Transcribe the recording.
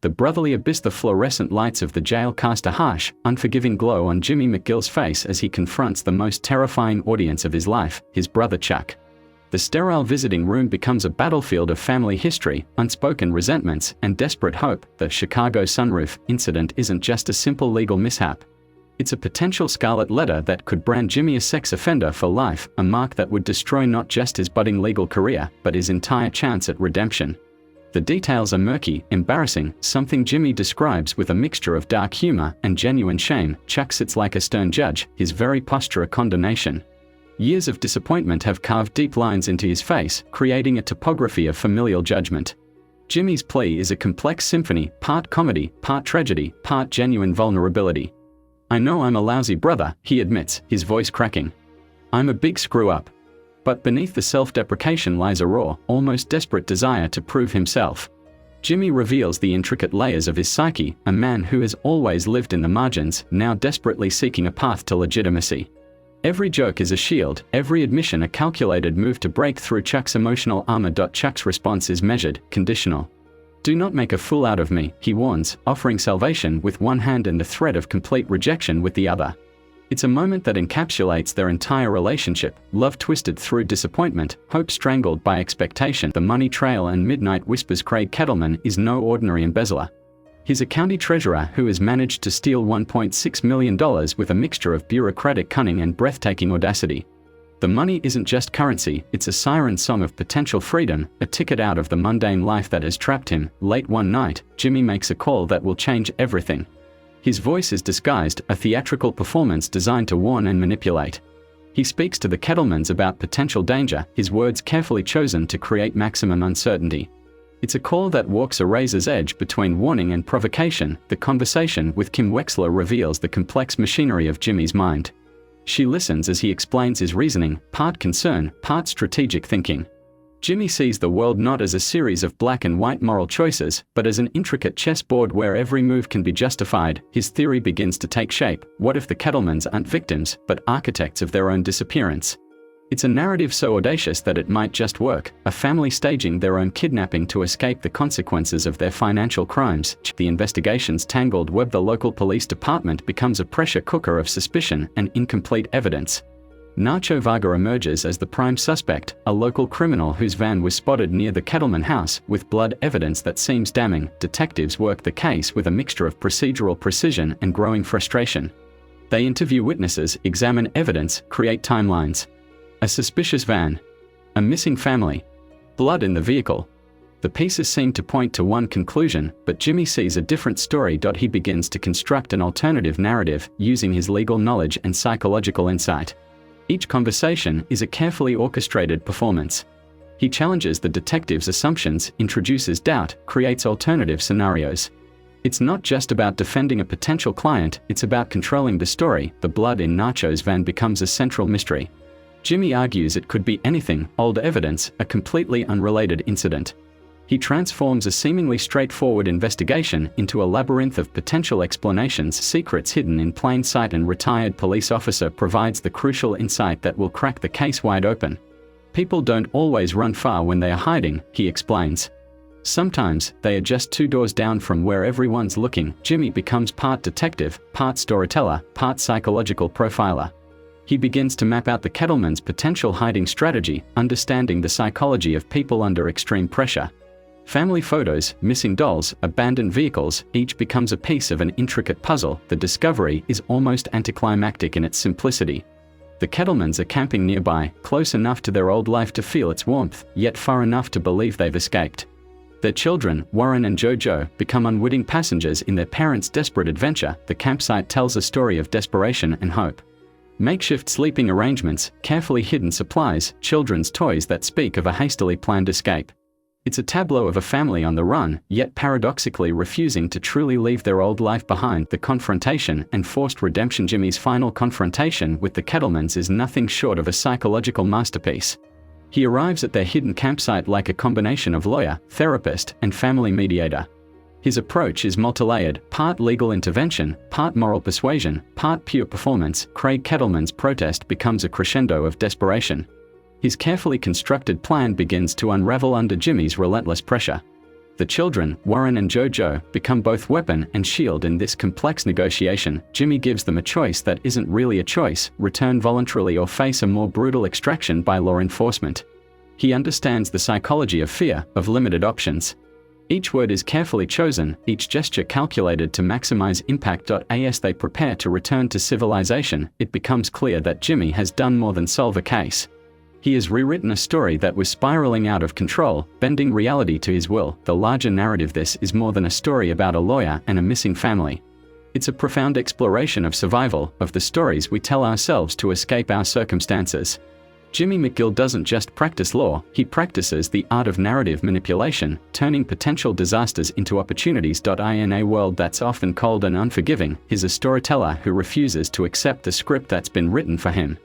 The brotherly abyss. The fluorescent lights of the jail cast a harsh, unforgiving glow on Jimmy McGill's face as he confronts the most terrifying audience of his life, his brother Chuck. The sterile visiting room becomes a battlefield of family history, unspoken resentments, and desperate hope. The Chicago sunroof incident isn't just a simple legal mishap. It's a potential scarlet letter that could brand Jimmy a sex offender for life, a mark that would destroy not just his budding legal career, but his entire chance at redemption. The details are murky, embarrassing, something Jimmy describes with a mixture of dark humor and genuine shame. Chuck sits like a stern judge, his very posture a condemnation. Years of disappointment have carved deep lines into his face, creating a topography of familial judgment. Jimmy's plea is a complex symphony, part comedy, part tragedy, part genuine vulnerability. "I know I'm a lousy brother," he admits, his voice cracking. "I'm a big screw-up." But beneath the self-deprecation lies a raw, almost desperate desire to prove himself. Jimmy reveals the intricate layers of his psyche, a man who has always lived in the margins, now desperately seeking a path to legitimacy. Every joke is a shield, every admission a calculated move to break through Chuck's emotional armor. Chuck's response is measured, conditional. "Do not make a fool out of me," he warns, offering salvation with one hand and the threat of complete rejection with the other. It's a moment that encapsulates their entire relationship, love twisted through disappointment, hope strangled by expectation. The money trail and midnight whispers. Craig Kettleman is no ordinary embezzler. He's a county treasurer who has managed to steal $1.6 million with a mixture of bureaucratic cunning and breathtaking audacity. The money isn't just currency, it's a siren song of potential freedom, a ticket out of the mundane life that has trapped him. Late one night, Jimmy makes a call that will change everything. His voice is disguised, a theatrical performance designed to warn and manipulate. He speaks to the Kettlemans about potential danger, his words carefully chosen to create maximum uncertainty. It's a call that walks a razor's edge between warning and provocation. The conversation with Kim Wexler reveals the complex machinery of Jimmy's mind. She listens as he explains his reasoning, part concern, part strategic thinking. Jimmy sees the world not as a series of black and white moral choices, but as an intricate chessboard where every move can be justified. His theory begins to take shape. What if the Kettlemans aren't victims, but architects of their own disappearance? It's a narrative so audacious that it might just work, a family staging their own kidnapping to escape the consequences of their financial crimes. The investigation's tangled web. The local police department becomes a pressure cooker of suspicion and incomplete evidence. Nacho Varga emerges as the prime suspect, a local criminal whose van was spotted near the Kettleman house, with blood evidence that seems damning. Detectives work the case with a mixture of procedural precision and growing frustration. They interview witnesses, examine evidence, create timelines. A suspicious van. A missing family. Blood in the vehicle. The pieces seem to point to one conclusion, but Jimmy sees a different story. He begins to construct an alternative narrative, using his legal knowledge and psychological insight. Each conversation is a carefully orchestrated performance. He challenges the detective's assumptions, introduces doubt, creates alternative scenarios. It's not just about defending a potential client, it's about controlling the story. The blood in Nacho's van becomes a central mystery. Jimmy argues it could be anything, old evidence, a completely unrelated incident. He transforms a seemingly straightforward investigation into a labyrinth of potential explanations, secrets hidden in plain sight. And retired police officer provides the crucial insight that will crack the case wide open. People don't always run far when they are hiding, he explains. Sometimes, they are just 2 doors down from where everyone's looking. Jimmy becomes part detective, part storyteller, part psychological profiler. He begins to map out the Kettleman's potential hiding strategy, understanding the psychology of people under extreme pressure. Family photos, missing dolls, abandoned vehicles, each becomes a piece of an intricate puzzle. The discovery is almost anticlimactic in its simplicity. The Kettlemans are camping nearby, close enough to their old life to feel its warmth, yet far enough to believe they've escaped. Their children, Warren and JoJo, become unwitting passengers in their parents' desperate adventure. The campsite tells a story of desperation and hope. Makeshift sleeping arrangements, carefully hidden supplies, children's toys that speak of a hastily planned escape. It's a tableau of a family on the run, yet paradoxically refusing to truly leave their old life behind. The confrontation and forced redemption. Jimmy's final confrontation with the Kettlemans is nothing short of a psychological masterpiece. He arrives at their hidden campsite like a combination of lawyer, therapist, and family mediator. His approach is multilayered, part legal intervention, part moral persuasion, part pure performance. Craig Kettleman's protest becomes a crescendo of desperation. His carefully constructed plan begins to unravel under Jimmy's relentless pressure. The children, Warren and Jojo, become both weapon and shield in this complex negotiation. Jimmy gives them a choice that isn't really a choice: return voluntarily or face a more brutal extraction by law enforcement. He understands the psychology of fear, of limited options. Each word is carefully chosen, each gesture calculated to maximize impact. As they prepare to return to civilization, it becomes clear that Jimmy has done more than solve a case. He has rewritten a story that was spiraling out of control, bending reality to his will. The larger narrative: this is more than a story about a lawyer and a missing family. It's a profound exploration of survival, of the stories we tell ourselves to escape our circumstances. Jimmy McGill doesn't just practice law, he practices the art of narrative manipulation, turning potential disasters into opportunities. In a world that's often cold and unforgiving, he's a storyteller who refuses to accept the script that's been written for him.